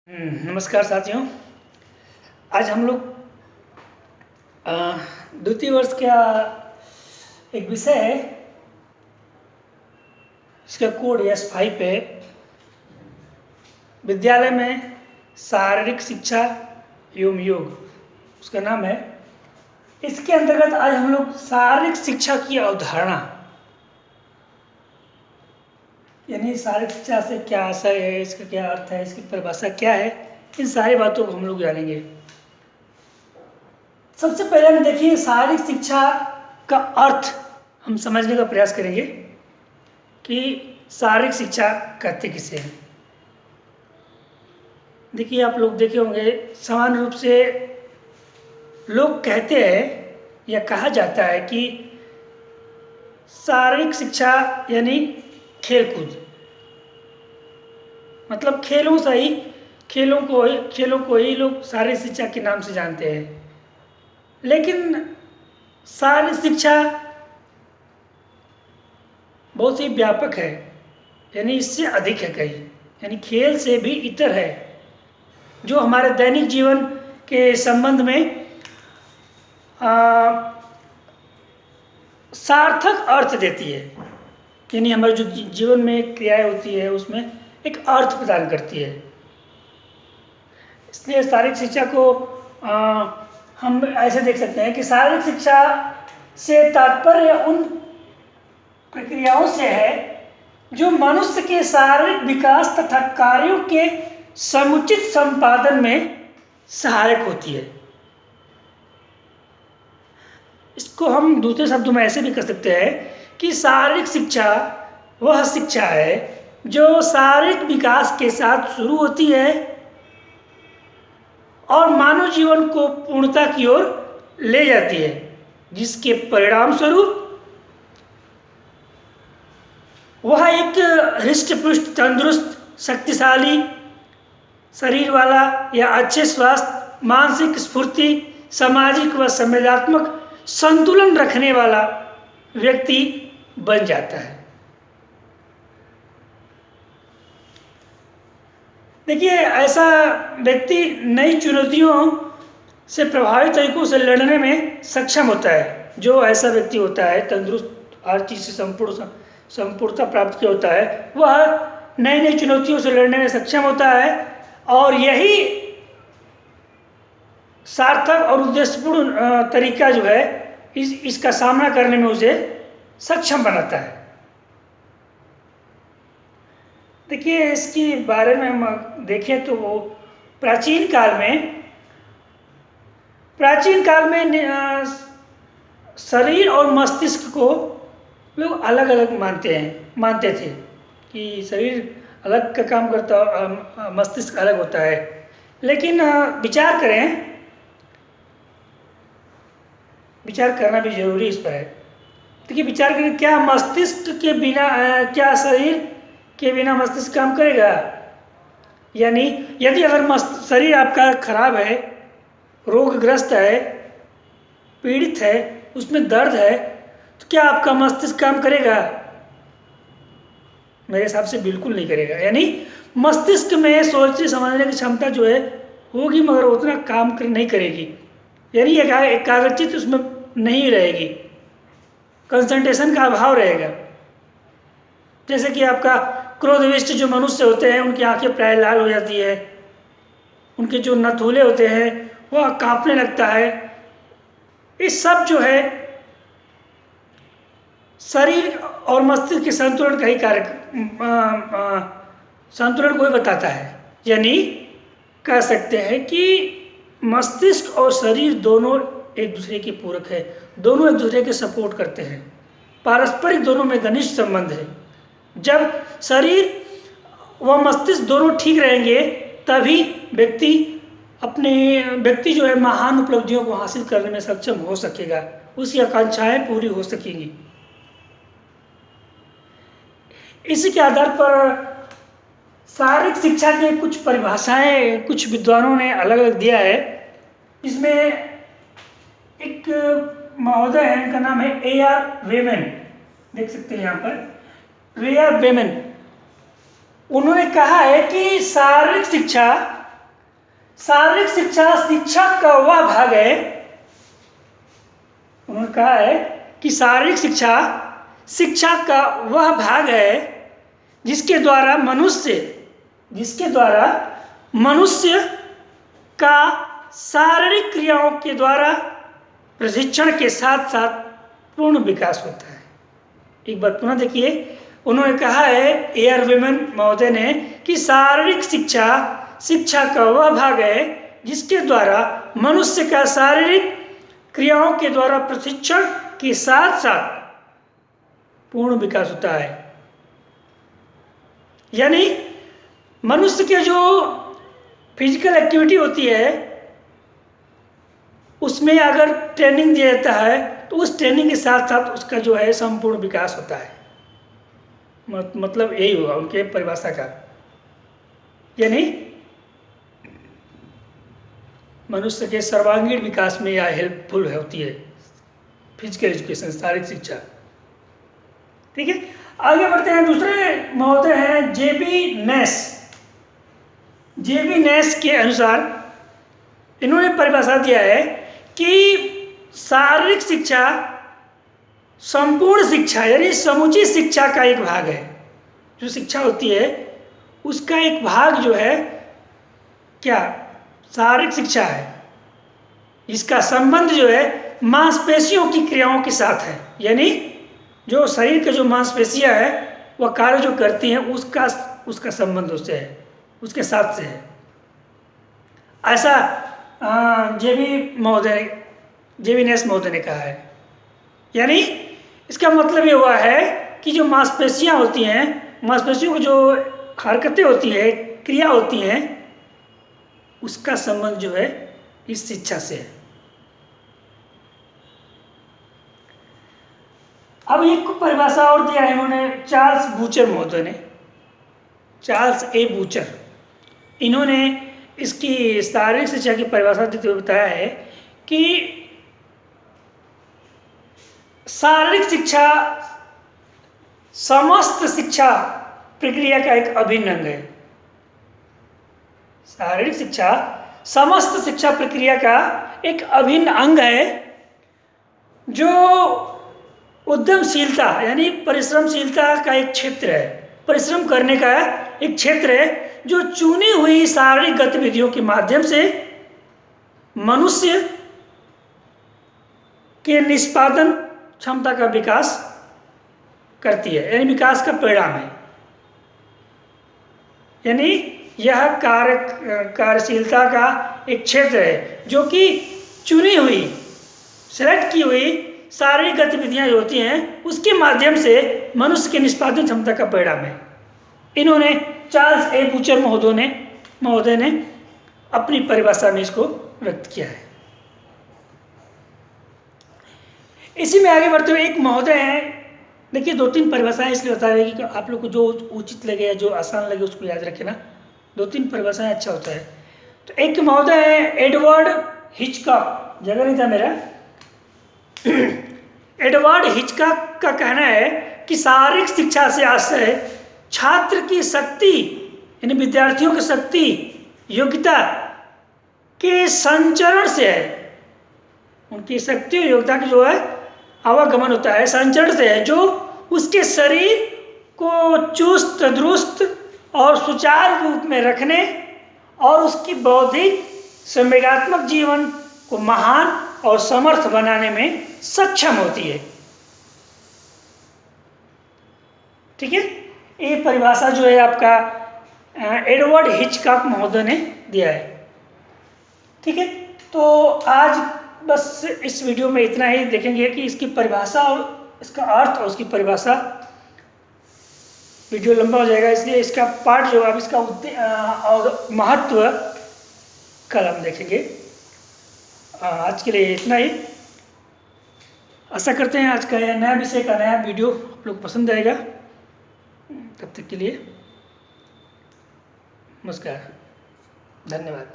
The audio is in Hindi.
नमस्कार साथियों। आज हम लोग द्वितीय वर्ष का एक विषय है, इसका कोड S5 है। विद्यालय में शारीरिक शिक्षा एवं योग, उसका नाम है। इसके अंतर्गत आज हम लोग शारीरिक शिक्षा की अवधारणा, यानी शारीरिक शिक्षा से क्या आशय है, इसका क्या अर्थ है, इसकी परिभाषा क्या है, इन सारी बातों को हम लोग जानेंगे। सबसे पहले हम देखिए शारीरिक शिक्षा का अर्थ हम समझने का प्रयास करेंगे कि शारीरिक शिक्षा कहते किसे हैं। देखिए, आप लोग देखे होंगे, सामान्य रूप से लोग कहते हैं या कहा जाता है कि शारीरिक शिक्षा यानी खेलकूद, मतलब खेलों को ही लोग शारीरिक शिक्षा के नाम से जानते हैं। लेकिन शारीरिक शिक्षा बहुत ही व्यापक है, यानी इससे अधिक है कहीं, यानी खेल से भी इतर है, जो हमारे दैनिक जीवन के संबंध में सार्थक अर्थ देती है। यानी हमारे जो जीवन में क्रियाएं होती है उसमें एक अर्थ प्रदान करती है। इसलिए शारीरिक शिक्षा को हम ऐसे देख सकते हैं कि शारीरिक शिक्षा से तात्पर्य उन प्रक्रियाओं से है जो मनुष्य के शारीरिक विकास तथा कार्यों के समुचित संपादन में सहायक होती है। इसको हम दूसरे शब्दों में ऐसे भी कर सकते हैं कि शारीरिक शिक्षा वह शिक्षा है जो शारीरिक विकास के साथ शुरू होती है और मानव जीवन को पूर्णता की ओर ले जाती है, जिसके परिणाम स्वरूप वह एक हृष्ट-पुष्ट, तंदुरुस्त, शक्तिशाली शरीर वाला या अच्छे स्वास्थ्य, मानसिक स्फूर्ति, सामाजिक व संवेदनात्मक संतुलन रखने वाला व्यक्ति बन जाता है। देखिए, ऐसा व्यक्ति नई चुनौतियों से प्रभावी तरीकों से लड़ने में सक्षम होता है। जो ऐसा व्यक्ति होता है, तंदुरुस्त, हर चीज़ से संपूर्णता प्राप्त किया होता है, वह नई नई चुनौतियों से लड़ने में सक्षम होता है और यही सार्थक और उद्देश्यपूर्ण तरीका जो है इसका सामना करने में उसे सक्षम बनाता है। देखिए, इसके बारे में हम देखें तो वो प्राचीन काल में शरीर और मस्तिष्क को लोग अलग अलग मानते थे कि शरीर अलग का काम करता, मस्तिष्क अलग होता है। लेकिन विचार करना भी जरूरी इस पर है। देखिए, विचार करें, क्या मस्तिष्क के बिना, क्या शरीर के बिना मस्तिष्क काम करेगा? यानी यदि अगर शरीर आपका खराब है, रोगग्रस्त है, पीड़ित है, उसमें दर्द है, तो क्या आपका मस्तिष्क काम करेगा? मेरे हिसाब से बिल्कुल नहीं करेगा। यानी मस्तिष्क में सोचने समझने की क्षमता जो है होगी, मगर उतना काम नहीं करेगी। यानी एकाग्रचित्त उसमें नहीं रहेगी, कंसंट्रेशन का अभाव रहेगा। जैसे कि आपका क्रोधविष्ट जो मनुष्य होते हैं, उनकी आंखें प्राय लाल हो जाती है, उनके जो नथुले होते हैं वह कांपने लगता है। इस सब जो है शरीर और मस्तिष्क के संतुलन का ही संतुलन को ही बताता है। यानी कह सकते हैं कि मस्तिष्क और शरीर दोनों एक दूसरे के पूरक है, दोनों एक दूसरे के सपोर्ट करते हैं, पारस्परिक दोनों में घनिष्ठ संबंध है। जब शरीर व मस्तिष्क दोनों ठीक रहेंगे तभी व्यक्ति जो है महान उपलब्धियों को हासिल करने में सक्षम हो सकेगा, उसकी आकांक्षाएं पूरी हो सकेंगी। इसी के आधार पर शारीरिक शिक्षा की कुछ परिभाषाएं कुछ विद्वानों ने अलग अलग दिया है। इसमें एक महोदय है, इनका नाम है A.R. वेमन, देख सकते हैं यहाँ पर A.R. वेमन। उन्होंने कहा है कि शारीरिक शिक्षा शारीरिक शिक्षा शिक्षा का वह भाग है, उन्होंने कहा है कि शारीरिक शिक्षा शिक्षा का वह भाग है जिसके द्वारा मनुष्य का शारीरिक क्रियाओं के द्वारा प्रशिक्षण के साथ साथ पूर्ण विकास होता है। एक बात पुनः देखिए, उन्होंने कहा है एयर विमन महोदय ने कि शारीरिक शिक्षा शिक्षा का वह भाग है जिसके द्वारा मनुष्य का शारीरिक क्रियाओं के द्वारा प्रशिक्षण के साथ साथ पूर्ण विकास होता है। यानी मनुष्य के जो फिजिकल एक्टिविटी होती है उसमें अगर ट्रेनिंग दिया जाता है तो उस ट्रेनिंग के साथ साथ उसका जो है संपूर्ण विकास होता है। मतलब यही होगा उनके परिभाषा का, यानी मनुष्य के सर्वांगीण विकास में यह हेल्पफुल होती है फिजिकल एजुकेशन, शारीरिक शिक्षा। ठीक है, आगे बढ़ते हैं। दूसरे महोदय हैं जेबी नेस के अनुसार इन्होंने परिभाषा दिया है कि शारीरिक शिक्षा संपूर्ण शिक्षा यानी समुचित शिक्षा का एक भाग है। जो शिक्षा होती है उसका एक भाग जो है क्या, शारीरिक शिक्षा है। इसका संबंध जो है मांसपेशियों की क्रियाओं के साथ है, यानी जो शरीर के जो मांसपेशियां हैं वह कार्य जो करती हैं उसका संबंध उससे है, उसके साथ से है। ऐसा जेबी नेस महोदय ने कहा है। यानी इसका मतलब ये हुआ है कि जो मांसपेशियां होती हैं, मांसपेशियों की जो हरकतें होती है, क्रिया होती हैं, उसका संबंध जो है इस शिक्षा से है। अब एक परिभाषा और दिया है इन्होंने चार्ल्स बूचर महोदय ने, चार्ल्स ए बूचर। इन्होंने इसकी शारीरिक शिक्षा की परिभाषा देते हुए बताया है कि शारीरिक शिक्षा समस्त शिक्षा प्रक्रिया का एक अभिन्न अंग है। शारीरिक शिक्षा समस्त शिक्षा प्रक्रिया का एक अभिन्न अंग है जो उद्यमशीलता यानी परिश्रमशीलता का एक क्षेत्र है, परिश्रम करने का एक क्षेत्र है जो चुनी हुई शारीरिक गतिविधियों के माध्यम से मनुष्य के निष्पादन क्षमता का विकास करती है, यानी विकास का परिणाम है। यानी यह कार्यशीलता का एक क्षेत्र है जो कि चुनी हुई, सेलेक्ट की हुई शारीरिक गतिविधियां जो होती हैं उसके माध्यम से मनुष्य के निष्पादन क्षमता का परिणाम है। इन्होंने चार्ल्स ए बूचर महोदय ने अपनी परिभाषा में इसको व्यक्त किया है। इसी में आगे बढ़ते हुए एक महोदय हैं, देखिए 2-3 परिभाषाएं इसलिए बता रहे हैं कि आप लोग को जो उचित लगे या जो आसान लगे उसको याद रखें ना, 2-3 परिभाषाएं अच्छा होता है। तो एक महोदय है एडवर्ड हिचकॉक, जगह नहीं था मेरा। एडवर्ड हिचकॉक का कहना है कि शारीरिक शिक्षा से आशय छात्र की शक्ति यानी विद्यार्थियों की शक्ति योग्यता के संचरण से है। उनकी शक्ति और योग्यता की जो है आवागमन होता है, संचरण से है, जो उसके शरीर को चुस्त दुरुस्त और सुचारू रूप में रखने और उसकी बौद्धिक संवेगात्मक जीवन को महान और समर्थ बनाने में सक्षम होती है। ठीक है, ये परिभाषा जो है आपका एडवर्ड हिचकॉक महोदय ने दिया है। ठीक है, तो आज बस इस वीडियो में इतना ही देखेंगे कि इसकी परिभाषा और इसका अर्थ और उसकी परिभाषा। वीडियो लंबा हो जाएगा इसलिए इसका पार्ट जो अब इसका और महत्व कल हम देखेंगे। आज के लिए इतना ही। आशा करते हैं आज का यह नया विषय का नया वीडियो आप लोग पसंद आएगा। तब तक के लिए नमस्कार, धन्यवाद।